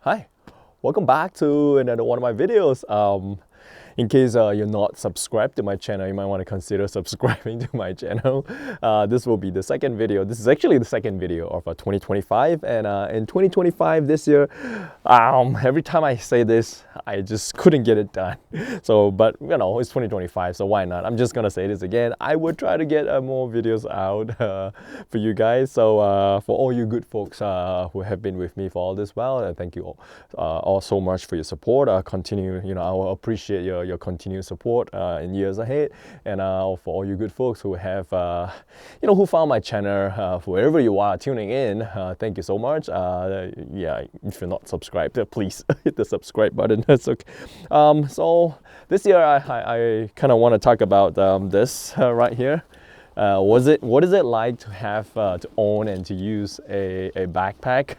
Hi, welcome back to another one of my videos. In case you're not subscribed to my channel, you might want to consider subscribing to my channel. This will be the second video. This is actually the second video of 2025, and in 2025 this year, every time I say this, I just couldn't get it done. So, but you know, it's 2025, so why not? I'm just gonna say this again. I would try to get more videos out for you guys. So for all you good folks who have been with me for all this while, thank you all so much for your support. Continue, you know, I will appreciate your continued support in years ahead. And for all you good folks who have, you know, who found my channel, wherever you are tuning in, thank you so much. Yeah, if you're not subscribed, please hit the subscribe button. That's okay. So this year I kind of want to talk about this right here. What is it like to have to own and to use a backpack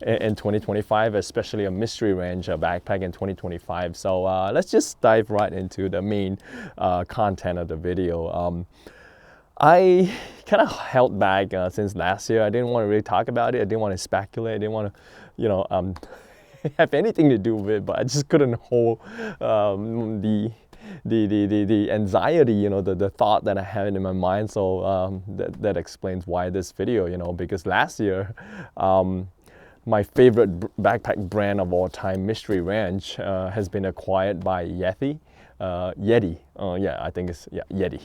in 2025, especially a mystery range backpack in 2025. So let's just dive right into the main content of the video. I kind of held back since last year. I didn't want to really talk about it. I didn't want to speculate. I didn't want to, you know, have anything to do with it, but I just couldn't hold the anxiety, you know, the thought that I had in my mind. So that explains why this video, you know, because last year my favorite backpack brand of all time, Mystery Ranch, has been acquired by Yeti. Yeah, I think it's Yeti.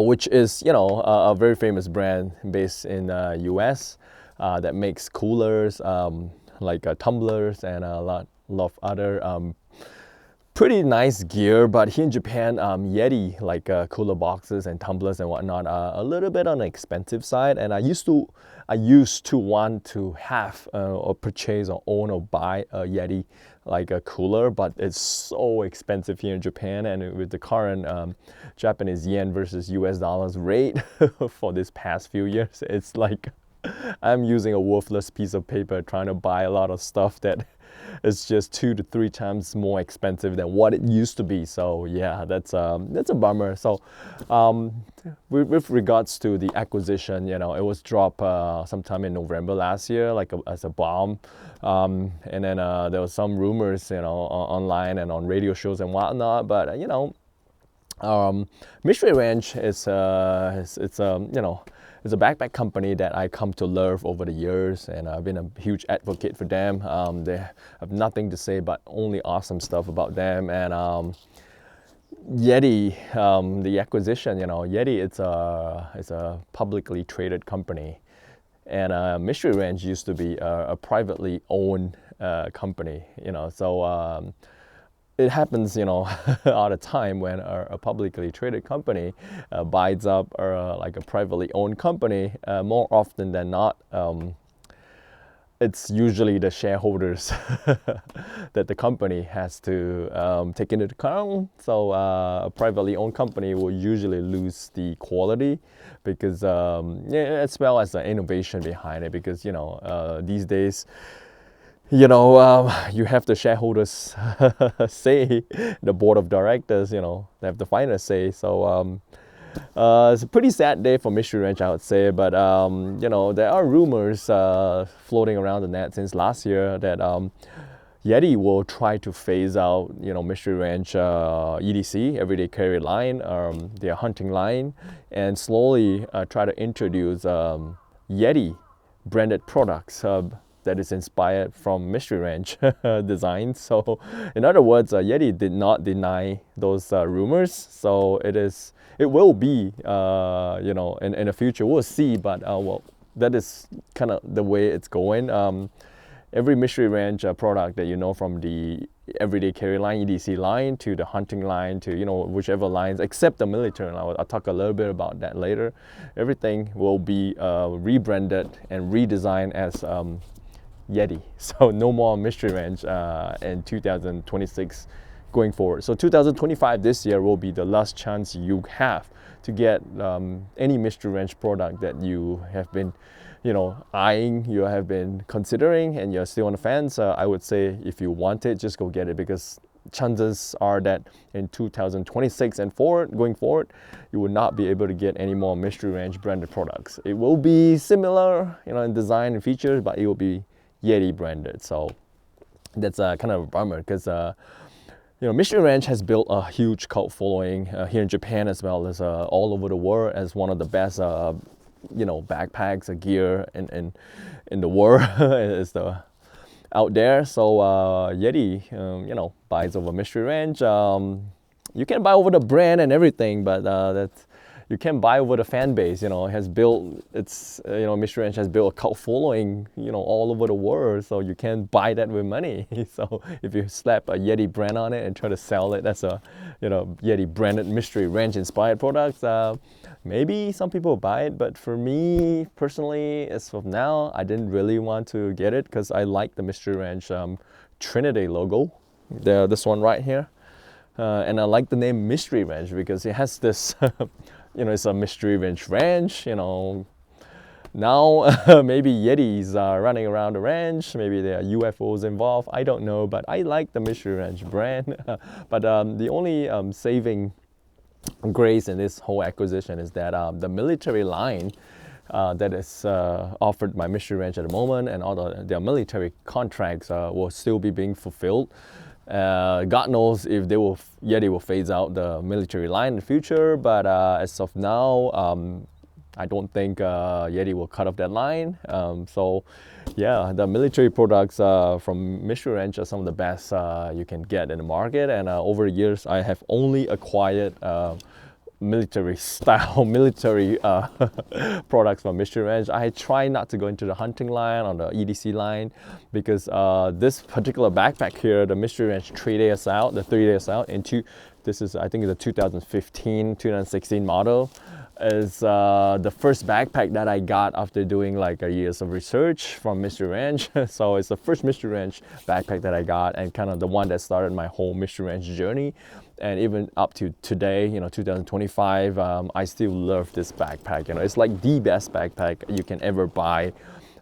Which is, you know, a very famous brand based in US that makes coolers, like tumblers and a lot of other pretty nice gear. But here in Japan, Yeti, like cooler boxes and tumblers and whatnot, are a little bit on the expensive side. And I used to want to have or purchase or own or buy a Yeti, like a cooler, but it's so expensive here in Japan. And with the current Japanese yen versus US dollars rate for this past few years, it's like I'm using a worthless piece of paper trying to buy a lot of stuff that is just 2 to 3 times more expensive than what it used to be. So yeah, that's a bummer. So with regards to the acquisition, you know, it was dropped sometime in November last year, like as a bomb. And then there was some rumors, you know, online and on radio shows and whatnot. But you know, Mystery Ranch is you know, it's a backpack company that I come to love over the years, and I've been a huge advocate for them. They have nothing to say but only awesome stuff about them. And Yeti, the acquisition, you know, Yeti, it's a publicly traded company, and Mystery Ranch used to be a privately owned company, you know. So it happens, you know, all the time when a publicly traded company buys up like a privately owned company. More often than not, it's usually the shareholders that the company has to take into account. So a privately owned company will usually lose the quality because, yeah, as well as the innovation behind it. Because, you know, these days, you know, you have the shareholders say, the board of directors, you know, they have the final say. So it's a pretty sad day for Mystery Ranch, I would say. But you know, there are rumors floating around the net since last year that Yeti will try to phase out, you know, Mystery Ranch EDC, everyday carry line, their hunting line, and slowly try to introduce Yeti branded products that is inspired from Mystery Ranch designs. So in other words, Yeti did not deny those rumors. So it will be, you know, in the future, we'll see. But well, that is kind of the way it's going. Every Mystery Ranch product that you know, from the everyday carry line, EDC line, to the hunting line, to, you know, whichever lines, except the military, and I'll talk a little bit about that later. Everything will be rebranded and redesigned as Yeti. So no more Mystery Ranch in 2026 going forward. So 2025, this year, will be the last chance you have to get any Mystery Ranch product that you have been, you know, eyeing, you have been considering, and you're still on the fence. I would say if you want it, just go get it, because chances are that in 2026 and going forward, you will not be able to get any more Mystery Ranch branded products. It will be similar, you know, in design and features, but it will be Yeti branded. So that's kind of a bummer because you know, Mystery Ranch has built a huge cult following here in Japan as well as all over the world as one of the best you know, backpacks gear in the world is the out there. So Yeti you know, buys over Mystery Ranch. You can buy over the brand and everything, but that's, you can buy over the fan base. You know, it has built, it's you know, Mystery Ranch has built a cult following, you know, all over the world. So you can buy that with money. So if you slap a Yeti brand on it and try to sell it as a, you know, Yeti branded Mystery Ranch inspired products, maybe some people buy it. But for me personally, as of now, I didn't really want to get it because I like the Mystery Ranch Trinity logo, this one right here. And I like the name Mystery Ranch because it has this, you know, it's a Mystery Ranch, you know. Now, maybe Yetis are running around the ranch, maybe there are UFOs involved, I don't know, but I like the Mystery Ranch brand. But the only saving grace in this whole acquisition is that the military line that is offered by Mystery Ranch at the moment and all their military contracts will still be being fulfilled. God knows if they will, Yeti will phase out the military line in the future, but as of now, I don't think Yeti will cut off that line. So yeah, the military products from Mystery Ranch are some of the best you can get in the market, and over the years I have only acquired military style military products from Mystery Ranch. I try not to go into the hunting line or the EDC line because this particular backpack here, the Mystery Ranch 3 days out, the 3 days out into, this is, I think, the 2015 2016 model, is the first backpack that I got after doing like a years of research from Mystery Ranch. So it's the first Mystery Ranch backpack that I got, and kind of the one that started my whole Mystery Ranch journey. And even up to today, you know, 2025, I still love this backpack. You know, it's like the best backpack you can ever buy.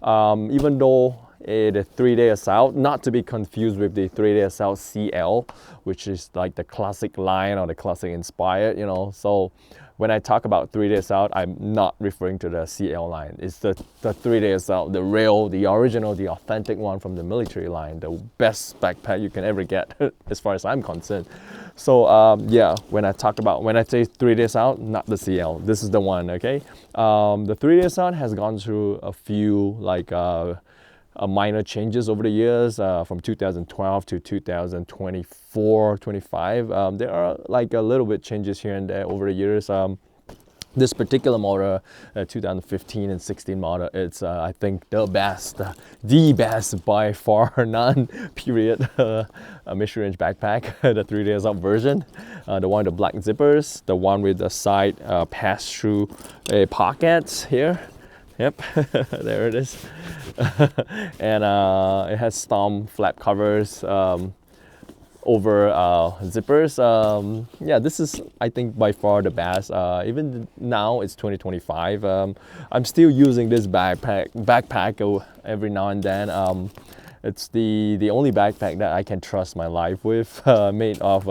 Even though the 3 days out, not to be confused with the 3 days out CL, which is like the classic line or the classic inspired, you know. So when I talk about 3 days out, I'm not referring to the CL line. It's the 3 days out, the real, the original, the authentic one from the military line, the best backpack you can ever get, as far as I'm concerned. So yeah, when I say 3 days out, not the CL, this is the one, okay? The 3 days out has gone through a few like minor changes over the years, from 2012 to 2024, 25. There are like a little bit changes here and there over the years. This particular model, 2015 and 16 model, it's I think the best by far, none, period, Mystery Ranch backpack, the 3 days out version, the one with the black zippers, the one with the side pass-through pockets here. Yep, there it is. And it has storm flap covers over zippers. Yeah, this is, I think, by far the best. Even now, it's 2025. I'm still using this backpack every now and then. It's the only backpack that I can trust my life with, made of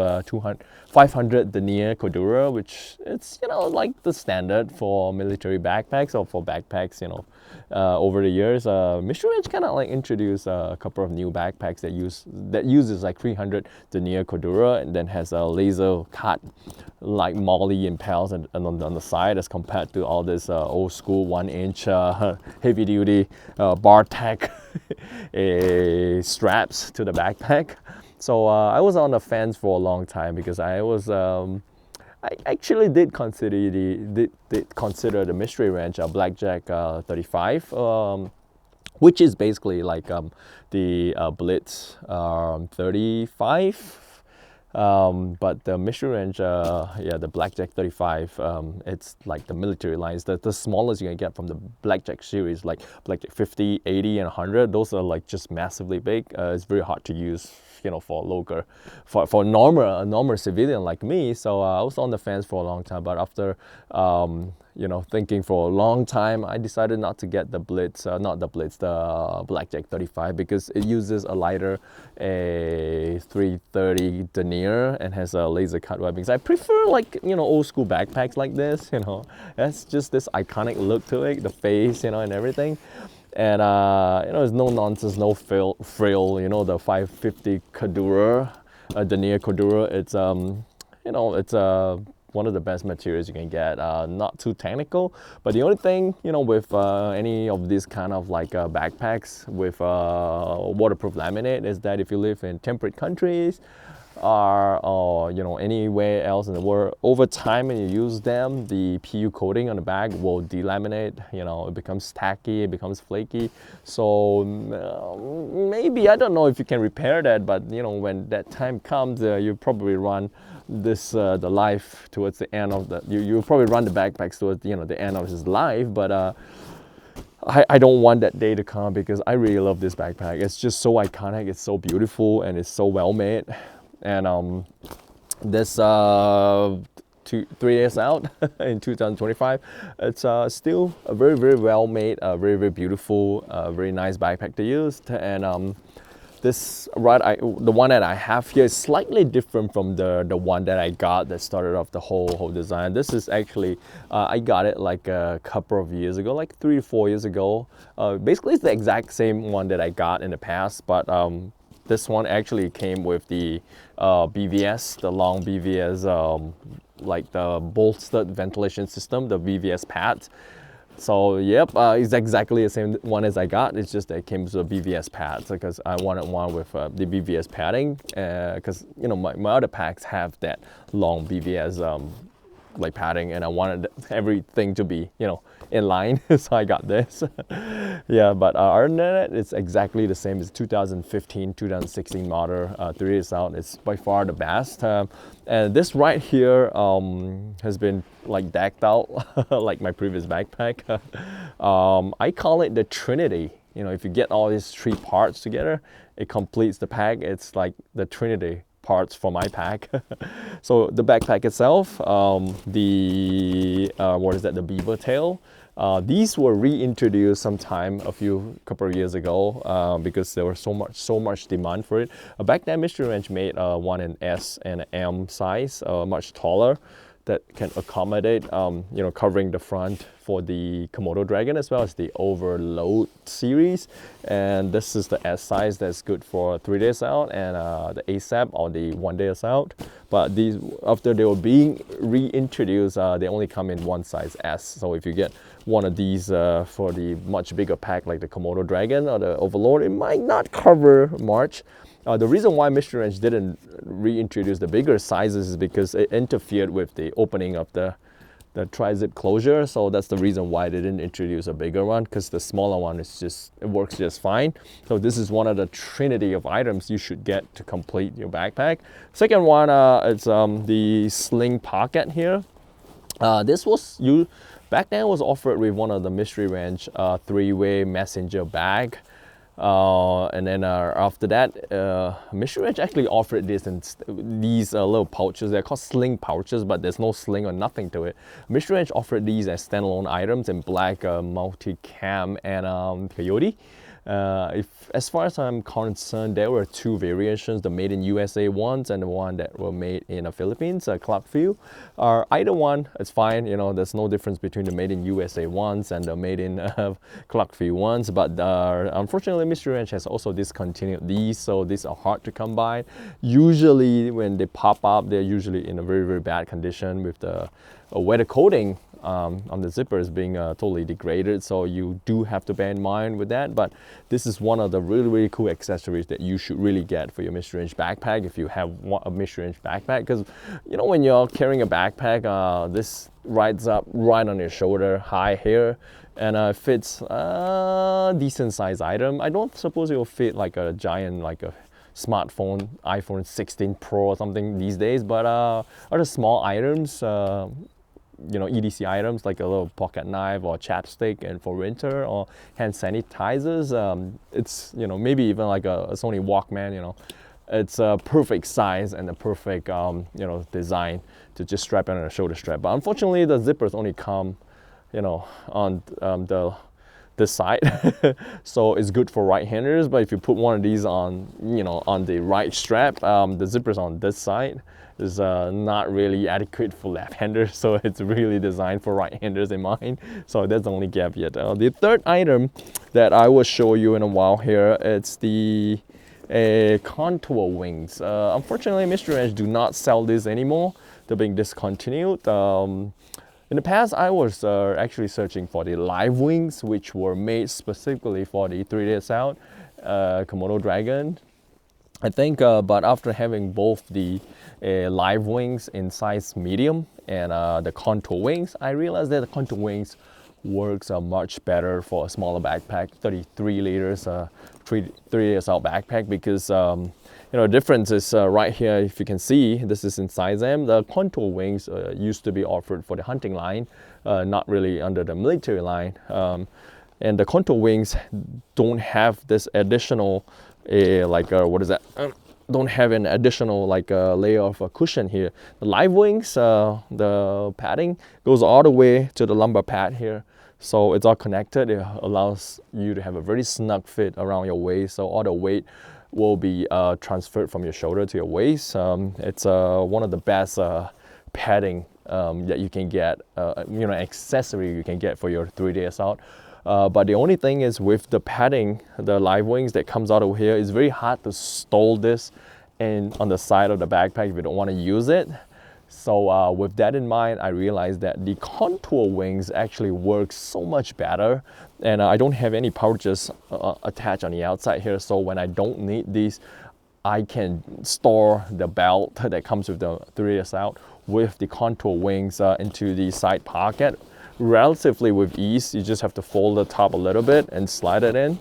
500 denier Cordura, which it's, you know, like the standard for military backpacks or for backpacks, you know. Over the years, Mystery Ranch kind of like introduced a couple of new backpacks that uses like 300 denier Cordura and then has a laser cut like Molly impels and on the side, as compared to all this old school 1-inch heavy duty bar tack straps to the backpack. So I was on the fence for a long time because I actually did consider the Mystery Ranch Blackjack 35, which is basically like the Blitz 35. But the Mystery Ranch, yeah, the Blackjack 35, it's like the military lines. The smallest you can get from the Blackjack series, like Blackjack 50, 80, and 100. Those are like just massively big. It's very hard to use, you know, for a normal civilian like me. So I was on the fence for a long time. But after you know, thinking for a long time, I decided not to get the Blitz, the Blackjack 35, because it uses a lighter, a 330 denier, and has a laser cut webbing. So I prefer, like, you know, old school backpacks like this, you know. That's just this iconic look to it, the face, you know, and everything. And you know, there's no nonsense, no frill. You know, the 550 Cordura, denier Cordura. It's you know, it's one of the best materials you can get. Not too technical, but the only thing, you know, with any of these kind of like backpacks with waterproof laminate is that if you live in temperate countries or you know, anywhere else in the world, over time when you use them, the PU coating on the bag will delaminate. You know, it becomes tacky, it becomes flaky. So maybe, I don't know if you can repair that, but you know, when that time comes, you probably run this the life towards the end of the, you probably run the backpacks towards, you know, the end of his life. But I don't want that day to come, because I really love this backpack. It's just so iconic, it's so beautiful, and it's so well made. And this 3 years out in 2025, it's still a very, very well made, very, very beautiful, very nice backpack to use. And this the one that I have here is slightly different from the one that I got that started off the whole design. This is actually I got it like a couple of years ago, like 3 to 4 years ago. Basically, it's the exact same one that I got in the past, but this one actually came with the BVS, the long BVS, like the bolstered ventilation system, the BVS pads. So yep, it's exactly the same one as I got. It's just that it came with a BVS pads, because I wanted one with the BVS padding, because you know, my other packs have that long BVS like padding, and I wanted everything to be, you know, in line. So I got this. Yeah, but other than that, it's exactly the same as 2015 2016 model. 3 years out, it's by far the best. And this right here has been like decked out like my previous backpack. I call it the Trinity. You know, if you get all these 3 parts together, it completes the pack. It's like the Trinity parts for my pack. So the backpack itself, what is that, the beaver tail, these were reintroduced sometime couple of years ago, because there was so much demand for it. Back then, Mystery Ranch made one in S and M size, much taller, that can accommodate, you know, covering the front for the Komodo Dragon as well as the Overload series. And this is the S size that's good for 3 days out, and the ASAP or the 1 day out. But these, after they were being reintroduced, they only come in one size S. So if you get one of these for the much bigger pack like the Komodo Dragon or the Overlord, it might not cover much. The reason why Mystery Ranch didn't reintroduce the bigger sizes is because it interfered with the opening of the Trizip closure. So that's the reason why they didn't introduce a bigger one, because the smaller one is just, it works just fine. So this is one of the trinity of items you should get to complete your backpack. Second one, it's the sling pocket here. This was back then was offered with one of the Mystery Ranch 3-way messenger bag. And then after that, Mystery Ranch actually offered this in these little pouches. They're called sling pouches, but there's no sling or nothing to it. Mystery Ranch offered these as standalone items in black, multi-cam, and coyote. As far as I'm concerned, there were 2 variations, the made in USA ones and the one that were made in the Philippines, Clarkview. Either one, it's fine. You know, there's no difference between the made in USA ones and the made in Clarkview ones. But unfortunately, Mystery Ranch has also discontinued these, so these are hard to come by. Usually, when they pop up, they're usually in a very, very bad condition with the weather coating on the zippers being totally degraded, so you do have to bear in mind with that. But this is one of the really, really cool accessories that you should really get for your Mystery Ranch backpack if you have a Mystery Ranch backpack, because you know, when you're carrying a backpack, this rides up right on your shoulder, high here, and fits a decent size item. I don't suppose it will fit like a giant, like a smartphone, iPhone 16 Pro or something these days, but other small items, you know, EDC items like a little pocket knife or chapstick, and for winter, or hand sanitizers, it's, you know, maybe even like a Sony Walkman, you know, it's a perfect size and a perfect you know, design to just strap it on a shoulder strap. But unfortunately, the zippers only come, you know, on this side. So it's good for right-handers, but if you put one of these on, you know, on the right strap, the zippers on this side is not really adequate for left-handers, so it's really designed for right-handers in mind. So that's the only caveat. The third item that I will show you in a while here. It's the contour wings. Unfortunately, Mystery Ranch do not sell this anymore. They're being discontinued. In the past, I was actually searching for the live wings, which were made specifically for the 3D South Komodo dragon. I think, but after having both the live wings in size medium and the contour wings, I realized that the contour wings works much better for a smaller backpack, 33 liters, 3D South backpack, because you know, the difference is right here. If you can see, this is in size M. The contour wings used to be offered for the hunting line, not really under the military line. And the contour wings don't have this additional, what is that? Don't have an additional layer of a cushion here. The live wings, the padding goes all the way to the lumbar pad here. So it's all connected. It allows you to have a very snug fit around your waist. So all the weight will be transferred from your shoulder to your waist. It's one of the best padding that you can get, you know, accessory you can get for your 3D Assault. But the only thing is with the padding, the live wings that comes out of here, it's very hard to store this on the side of the backpack if you don't want to use it. So with that in mind, I realized that the contour wings actually work so much better. And I don't have any pouches attached on the outside here. So when I don't need these, I can store the belt that comes with the 3DS out with the contour wings into the side pocket relatively with ease. You just have to fold the top a little bit and slide it in.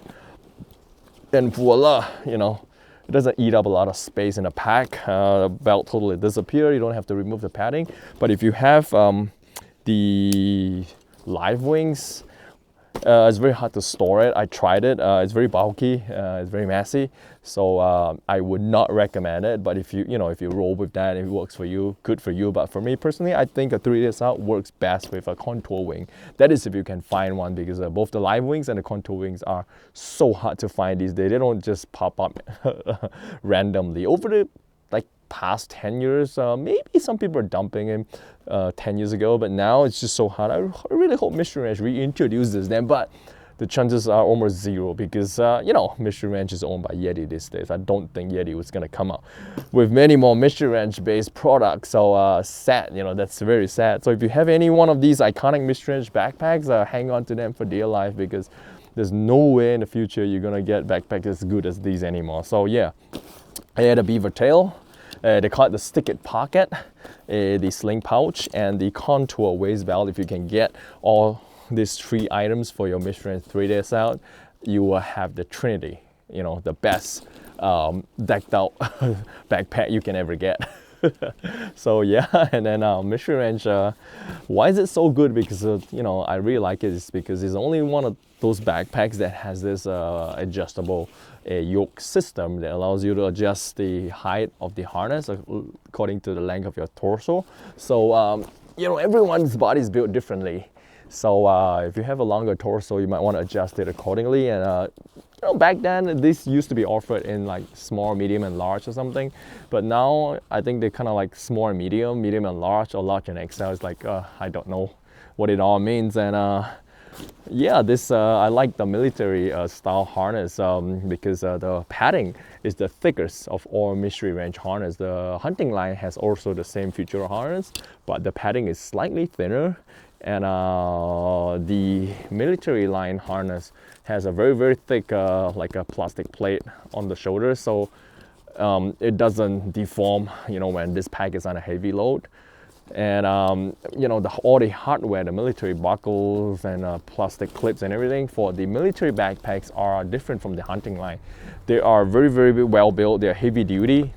And voila, you know, it doesn't eat up a lot of space in the pack. The belt totally disappears. You don't have to remove the padding. But if you have the live wings, it's very hard to store it. I tried it. It's very bulky. It's very messy. So I would not recommend it. But if you roll with that, if it works for you, good for you. But for me personally, I think a 3DS out works best with a contour wing. That is if you can find one, because both the live wings and the contour wings are so hard to find these days. They don't just pop up randomly. Over the past 10 years, maybe some people are dumping him 10 years ago, but now it's just so hard. I really hope Mystery Ranch reintroduces them, but the chances are almost zero, because you know, Mystery Ranch is owned by Yeti these days. I don't think Yeti was gonna come out with many more Mystery Ranch based products. So sad, you know, that's very sad. So if you have any one of these iconic Mystery Ranch backpacks, hang on to them for dear life, because there's no way in the future you're gonna get backpacks as good as these anymore. So yeah, I had a beaver tail. They call it the stick it pocket, the sling pouch, and the contour waist belt. If you can get all these three items for your Mystery Ranch 3DS out, you will have the Trinity, you know, the best decked out backpack you can ever get. So yeah, and then Mystery Ranch, why is it so good? Because you know, I really like it is because it's only one of those backpacks that has this adjustable yoke system that allows you to adjust the height of the harness according to the length of your torso. So you know, everyone's body is built differently. So if you have a longer torso, you might want to adjust it accordingly. And you know, back then this used to be offered in like small, medium, and large or something. But now I think they're kind of like small and medium, medium and large, or large and XL. It's like I don't know what it all means. And yeah, this I like the military style harness because the padding is the thickest of all Mystery Ranch harness. The hunting line has also the same Futura harness, but the padding is slightly thinner. And the military line harness has a very, very thick like a plastic plate on the shoulder, so it doesn't deform, you know, when this pack is on a heavy load. And you know, all the hardware, the military buckles and plastic clips and everything for the military backpacks are different from the hunting line. They are very, very well built. They're heavy duty,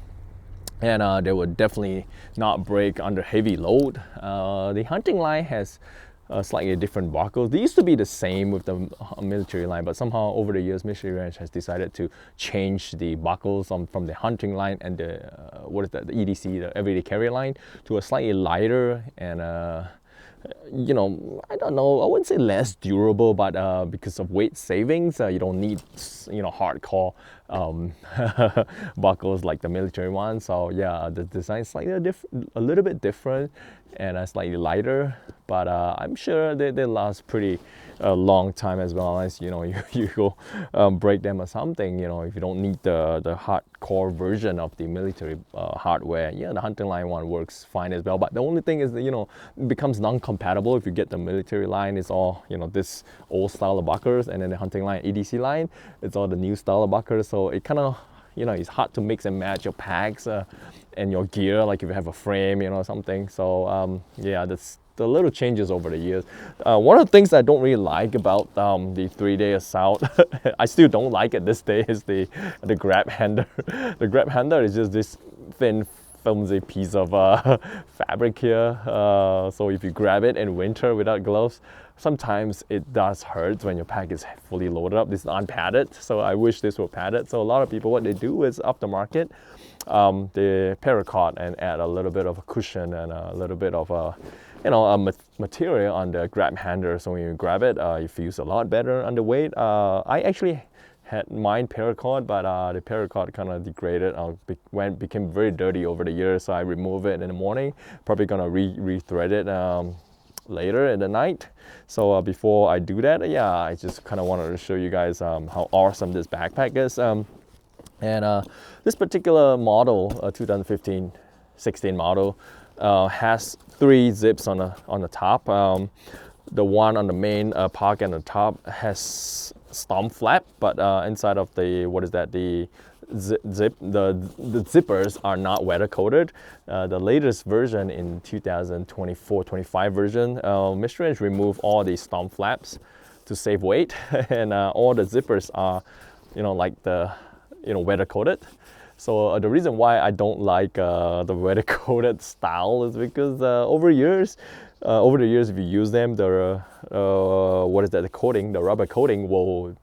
and they would definitely not break under heavy load. The hunting line has slightly different buckles. They used to be the same with the military line, but somehow over the years, Mystery Ranch has decided to change the buckles from the hunting line and the the EDC, the everyday carry line, to a slightly lighter and you know, I don't know, I wouldn't say less durable, but because of weight savings, you don't need, you know, hardcore buckles like the military one. So yeah, the design is slightly a little bit different and slightly lighter, but I'm sure they last pretty long time, as well as, you know, you go break them or something, you know, if you don't need the hardcore version of the military hardware. Yeah, the hunting line one works fine as well, but the only thing is that, you know, it becomes non-compatible if you get the military line. It's all, you know, this old style of buckles, and then the hunting line EDC line, it's all the new style of buckles. So it kind of, you know, it's hard to mix and match your packs and your gear, like if you have a frame, you know, something. So yeah, that's the little changes over the years. One of the things I don't really like about the 3-day assault, I still don't like it this day, is the grab handle. The grab handle is just this thin, flimsy piece of fabric here. So if you grab it in winter without gloves, sometimes it does hurt when your pack is fully loaded up. This is unpadded, so I wish this were padded. So a lot of people, what they do is, up the market, they paracord and add a little bit of a cushion and a little bit of a, you know, a material on the grab handle. So when you grab it, it feels a lot better under weight. I actually had mine paracord, but the paracord kind of degraded, became very dirty over the years, so I removed it in the morning. Probably gonna re-thread it later in the night. So before I do that, yeah, I just kind of wanted to show you guys how awesome this backpack is. And this particular model, 2015-16 model, has 3 zips on the top. The one on the main pocket on the top has storm flap, but inside of the, what is that, the zip, the zippers are not weather coated. The latest version in 2024-25 version, Mystery Ranch removed all the storm flaps to save weight, and all the zippers are, you know, like the, you know, weather coated. So the reason why I don't like the weather coated style is because over the years, if you use them, the what is that? The coating, the rubber coating, will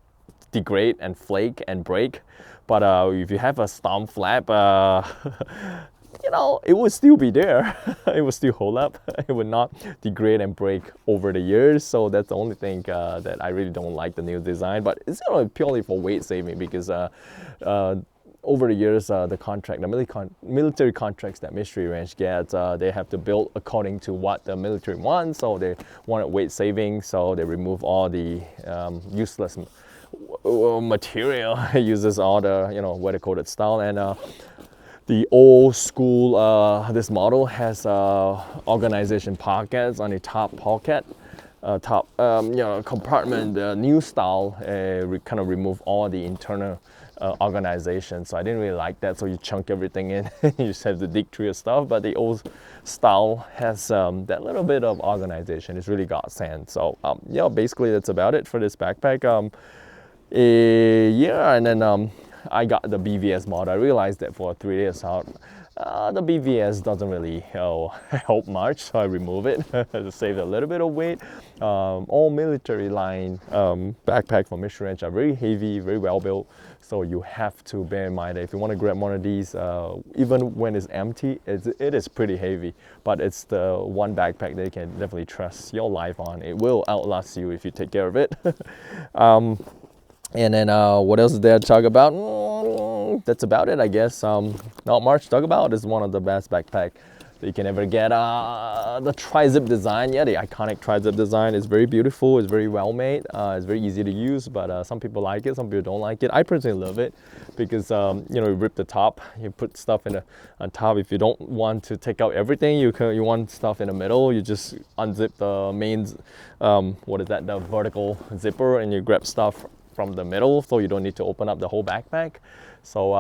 degrade and flake and break. But if you have a storm flap, you know, it would still be there. It would still hold up. It would not degrade and break over the years. So that's the only thing that I really don't like the new design. But it's purely for weight saving, because over the years, the military contracts that Mystery Ranch gets, they have to build according to what the military wants. So they wanted weight saving, so they remove all the useless material. It uses all the, you know, weather coated style. And the old school, this model has organization pockets on the top pocket. Top you know, compartment. The new style kind of remove all the internal organization, so I didn't really like that. So you chunk everything in, you just have to dig through your stuff. But the old style has that little bit of organization. It's really godsend. So yeah, basically that's about it for this backpack. Yeah, and then I got the BVS model. I realized that for 3 days out, the BVS doesn't really help much, so I remove it to save a little bit of weight. All military line backpack from Mystery Ranch are very heavy, very well built, so you have to bear in mind that if you want to grab one of these, even when it's empty, it is pretty heavy, but it's the one backpack that you can definitely trust your life on. It will outlast you if you take care of it. And then what else is there to talk about? That's about it, I guess. Not much to talk about. This is one of the best backpack that you can ever get. The Trizip design, yeah, the iconic Trizip design is very beautiful. It's very well made. It's very easy to use, but some people like it, some people don't like it. I personally love it because you know, you rip the top, you put stuff on top. If you don't want to take out everything, you want stuff in the middle, you just unzip the main, what is that? The vertical zipper, and you grab stuff from the middle, so you don't need to open up the whole backpack. So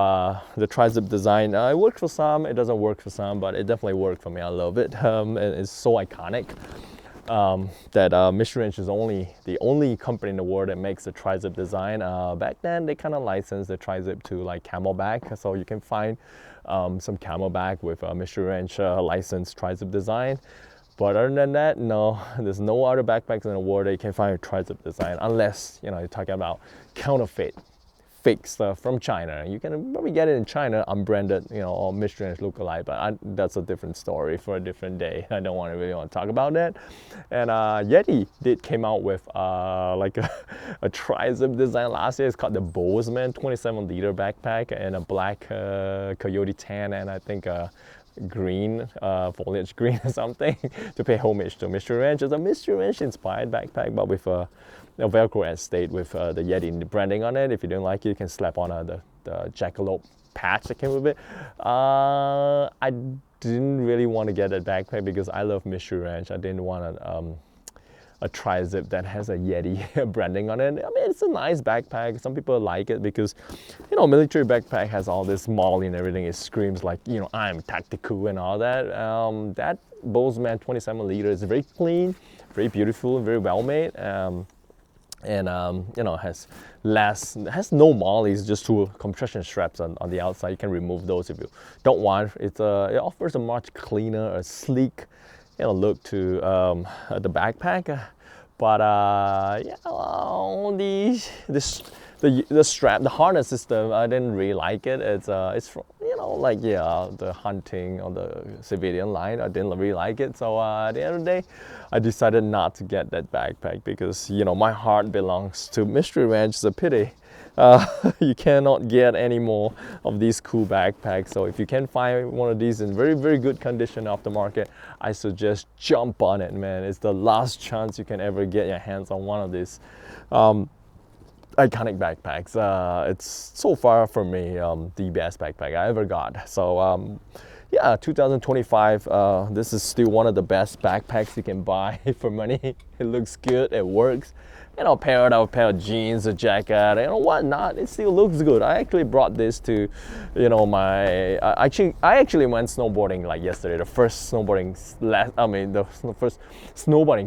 the Trizip design, it works for some, it doesn't work for some, but it definitely worked for me. I love it. And it's so iconic that Mystery Ranch is the only company in the world that makes the Trizip design. Back then, they kind of licensed the Trizip to like Camelback, so you can find some Camelback with Mystery Ranch licensed Trizip design. But other than that, no, there's no other backpacks in the world that you can find a Trizip design, unless, you know, you're talking about counterfeit fake stuff from China. You can probably get it in China, unbranded, you know, or mystery ranch lookalike, but that's a different story for a different day. I don't really want to talk about that. And Yeti came out with like a Trizip design last year. It's called the Bozeman 27-liter backpack, and a black coyote tan, and I think green, foliage green or something, to pay homage to Mystery Ranch. It's a Mystery Ranch inspired backpack, but with a Velcro and state with the Yeti branding on it. If you don't like it, you can slap on the jackalope patch that came with it. I didn't really want to get that backpack because I love Mystery Ranch. I didn't want a Trizip that has a Yeti branding on it. I mean, it's a nice backpack. Some people like it because, you know, military backpack has all this MOLLE and everything. It screams like, you know, I'm tactical and all that. That Bozeman 27-liter is very clean, very beautiful, very well made. And you know, has no MOLLEs, just two compression straps on the outside. You can remove those if you don't want. It offers a much cleaner, a sleek, you know, look to the backpack. But yeah, the strap, the harness system, I didn't really like it. It's from, you know, like, yeah, the hunting or the civilian line. I didn't really like it. So at the end of the day, I decided not to get that backpack because, you know, my heart belongs to Mystery Ranch. It's a pity. You cannot get any more of these cool backpacks. So if you can find one of these in very, very good condition off the market, I suggest jump on it, man. It's the last chance you can ever get your hands on one of these iconic backpacks. It's so far for me the best backpack I ever got. So yeah, 2025, this is still one of the best backpacks you can buy for money. It looks good, it works. You know, pair it up with a pair of jeans, a jacket, you know, whatnot. It still looks good. I actually brought this to, you know, I actually went snowboarding like yesterday, the first snowboarding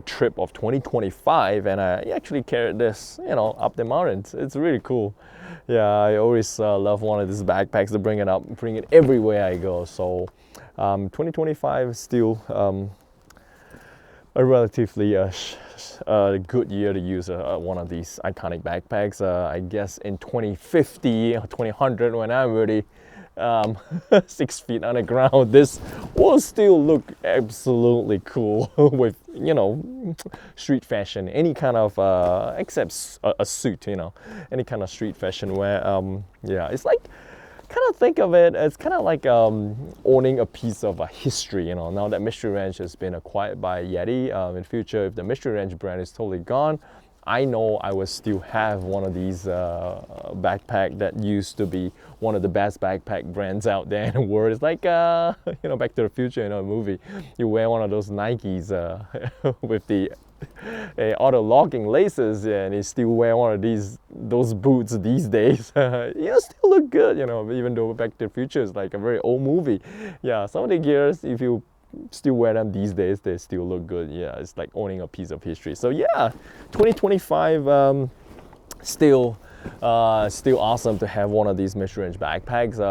trip of 2025, and I actually carried this, you know, up the mountains. It's really cool. Yeah, I always love one of these backpacks to bring it everywhere I go. So 2025 is still a relatively good year to use one of these iconic backpacks. I guess in 2050 or 2100, when I'm really 6 feet on the ground, this will still look absolutely cool with, you know, street fashion, any kind of except a suit, you know, any kind of street fashion wear. Yeah, it's like, kind of think of it as kind of like owning a piece of a history, you know. Now that Mystery Ranch has been acquired by Yeti, in future, if the Mystery Ranch brand is totally gone, I know I will still have one of these backpack that used to be one of the best backpack brands out there in the world. It's like, you know, Back to the Future, you know, movie. You wear one of those Nikes with the auto-locking laces, and you still wear one of those boots these days. You still look good, you know, even though Back to the Future is like a very old movie. Yeah, some of the gears, if you still wear them these days, they still look good. Yeah, it's like owning a piece of history. So yeah, 2025 still awesome to have one of these Mystery Ranch backpacks.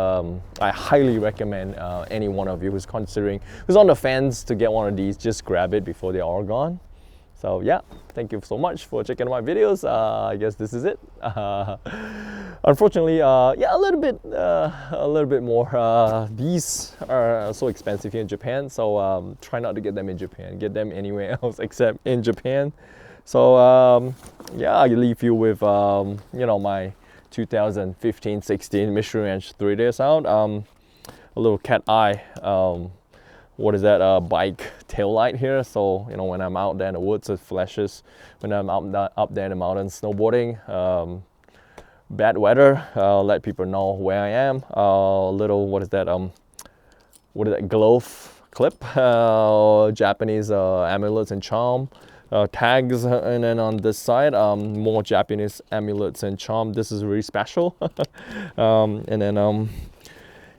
I highly recommend any one of you who's on the fence to get one of these, just grab it before they're all gone. So yeah, thank you so much for checking my videos. I guess this is it. Unfortunately, yeah, a little bit more. These are so expensive here in Japan, so try not to get them in Japan. Get them anywhere else except in Japan. So yeah, I leave you with you know, my 2015-16 Mystery Ranch 3 days out. A little cat eye. What is that, bike tail light here, so, you know, when I'm out there in the woods it flashes. When I'm up there in the mountains snowboarding, bad weather, let people know where I am. Little, what is that glove clip, Japanese amulets and charm, tags, and then on this side more Japanese amulets and charm. This is really special. And then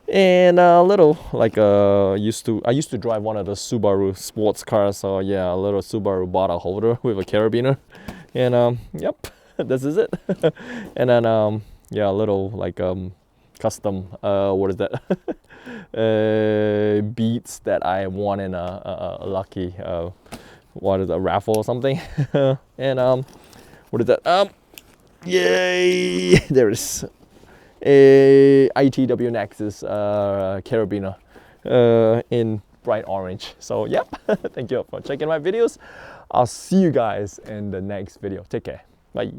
and a little, like I used to drive one of the Subaru sports cars, so yeah, a little Subaru bottle holder with a carabiner. And yep, this is it. And then yeah, a little like custom, what is that, beads that I won in a lucky what is a raffle or something. And what is that, yay, there it is. a ITW Nexus carabiner in bright orange. So yep, thank you for checking my videos. I'll see you guys in the next video. Take care. Bye.